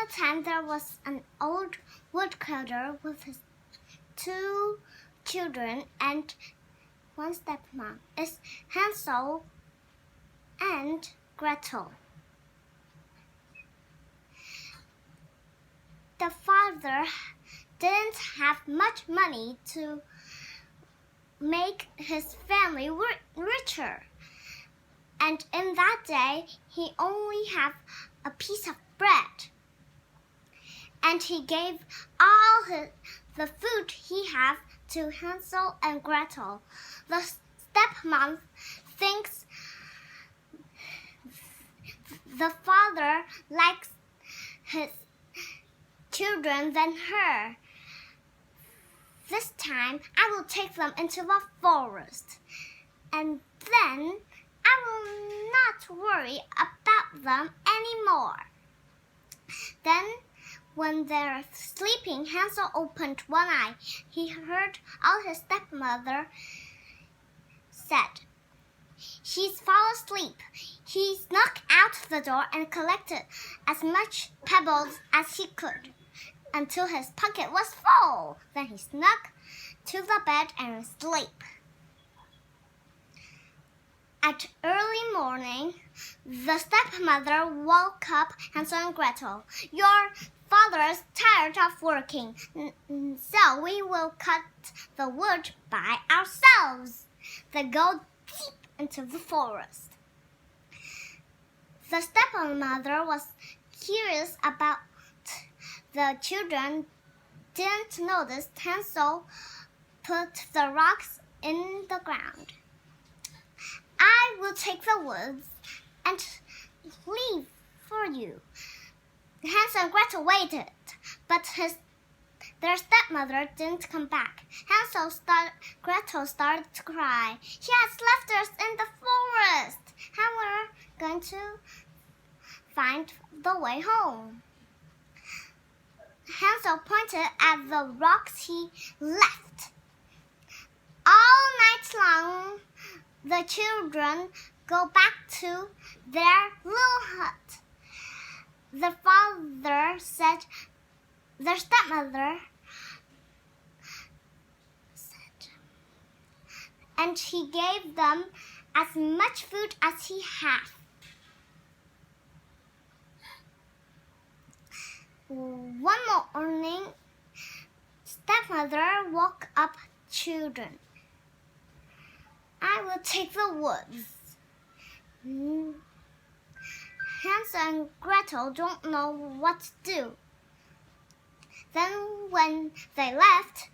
a time there was an old woodcutter with his 2 children and 1 stepmom. It's Hansel and Gretel. The father didn't have much money to make his family richer. And in that day, he only had a piece of bread. And he gave all the food he had to Hansel and Gretel. The stepmom thinks the father likes his children than her. This time, I will take them into the forest, and then I will not worry about them anymore. Then, when they're sleeping, Hansel opened one eye. He heard all his stepmother said. She's fallen asleep. He snuck out the door and collected as much pebbles as he could until his pocket was full. Then he snuck to the bed and slept. At early morning, the stepmother woke up Hansel and Gretel. Your father is tired of working, so we will cut the wood by ourselves. They go deep into the forest. The stepmother was curious about the children. Didn't notice Hansel put the rocks in the ground. I will take the woods and leave for you. Hansel and Gretel waited, but their stepmother didn't come back. Gretel started to cry. She has left us in the forest. How are we going to find the way home? Hansel pointed at the rocks he left. All night long, the children go back to their little hut. The father said, their stepmother said, and he gave them as much food as he had. One morning, stepmother woke up children. I will take the woods. Hansel and Gretel don't know what to do. Then when they left,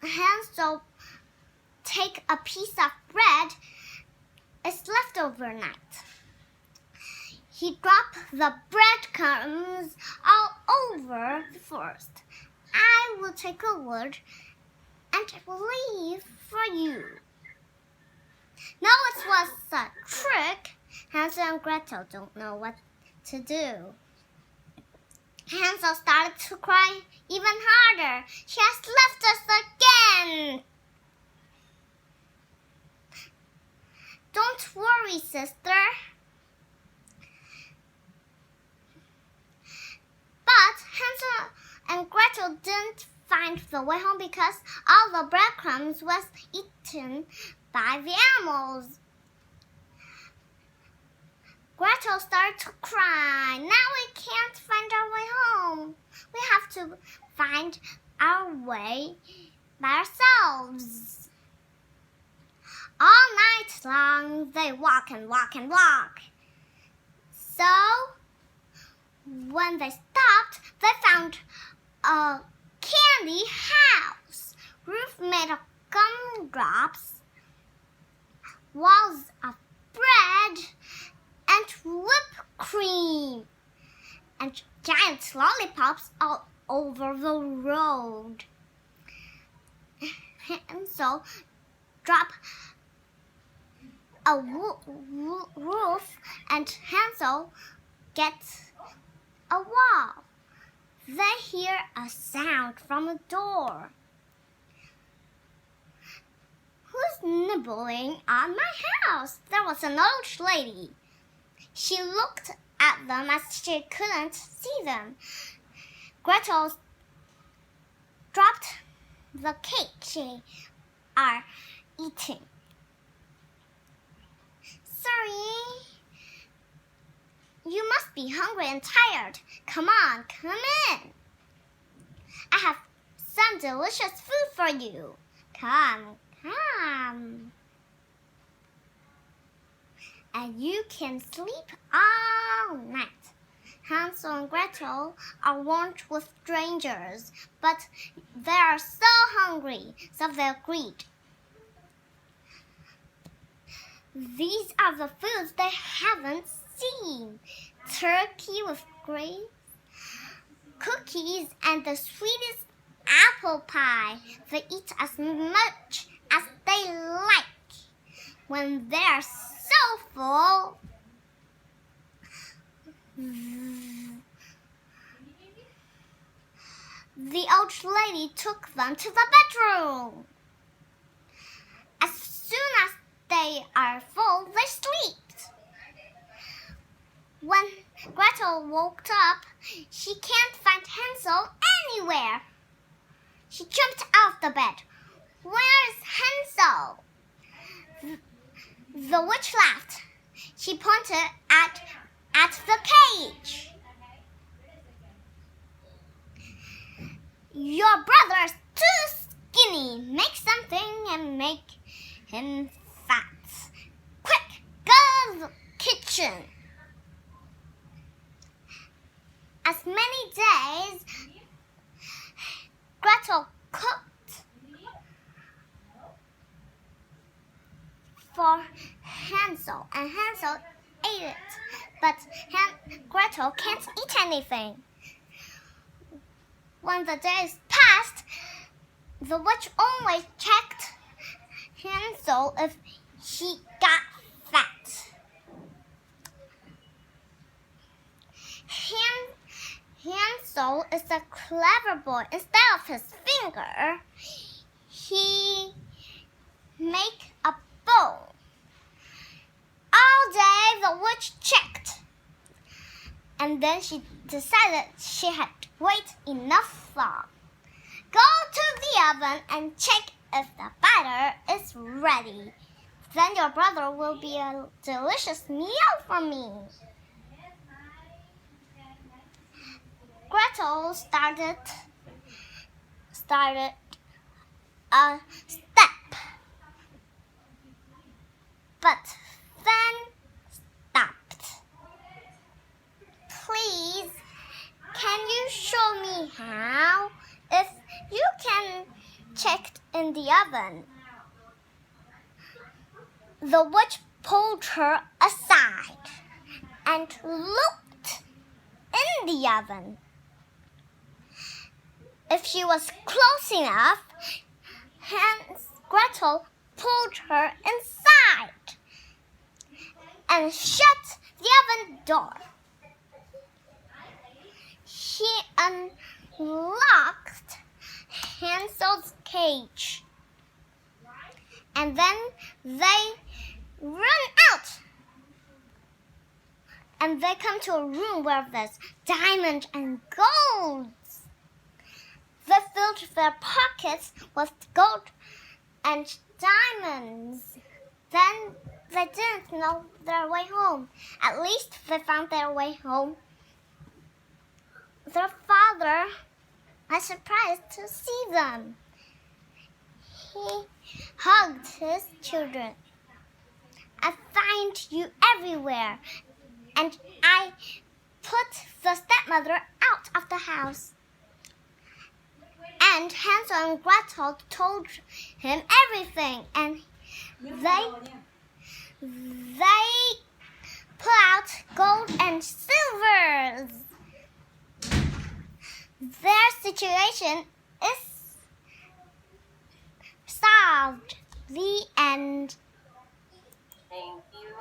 Hansel take a piece of bread. It's left overnight. He dropped the breadcrumbs all over the forest. I will take a wood and leave for you. Now it was a trick. Hansel and Gretel don't know what to do. Hansel started to cry even harder. She has left us again. Don't worry, sister. But Hansel and Gretel didn't find the way home because all the breadcrumbs was eaten by the animals. Gretel started to cry. Now we can't find our way home. We have to find our way by ourselves. All night long, they walk and walk and walk. So, when they stopped, they found a candy house. Roof made of gumdrops, walls of bread, and whipped cream, and giant lollipops all over the road. Hansel dropped a roof, and Hansel gets a wall. They hear a sound from a door. Who's nibbling on my house? There was an old lady. She looked at them as she couldn't see them. Gretel dropped the cake she are eating. Sorry. You must be hungry and tired. Come on, come in. I have some delicious food for you. Come, come. And you can sleep all night. Hansel and Gretel are warned with strangers, but they are so hungry, so they agreed. These are the foods they haven't seen. Turkey with grapes, cookies, and the sweetest apple pie. They eat as much as they like. When they are so full, the old lady took them to the bedroom. As soon as they are full, they sleep. When Gretel woke up, she can't find Hansel anywhere. She jumped out of the bed. Where's Hansel? The witch laughed. She pointed at the cage. Your brother is too skinny. Make something and make him fat. Quick, go to the kitchen. As many days, Gretel cooked for Hansel, and Hansel ate it. But Gretel can't eat anything. When the days passed, the witch always checked Hansel if he got fat. Hansel is a clever boy. Instead of his finger, he make a bow. All day the witch checked, and then she decided she had waited enough long. Go to the oven and check if the batter is ready. Then your brother will be a delicious meal for me. Gretel started a step, but then stopped. Please, can you show me how? If you can check in the oven. The witch pulled her aside and looked in the oven. If she was close enough, Gretel pulled her inside and shut the oven door. She unlocked Hansel's cage, and then they run out. And they come to a room where there's diamonds and gold. They filled their pockets with gold and diamonds. Then they didn't know their way home. At least they found their way home. Their father was surprised to see them. He hugged his children. I find you everywhere, and I put the stepmother out of the house. And Hansel and Gretel told him everything, and they put out gold and silvers. Their situation is solved. The end. Thank you.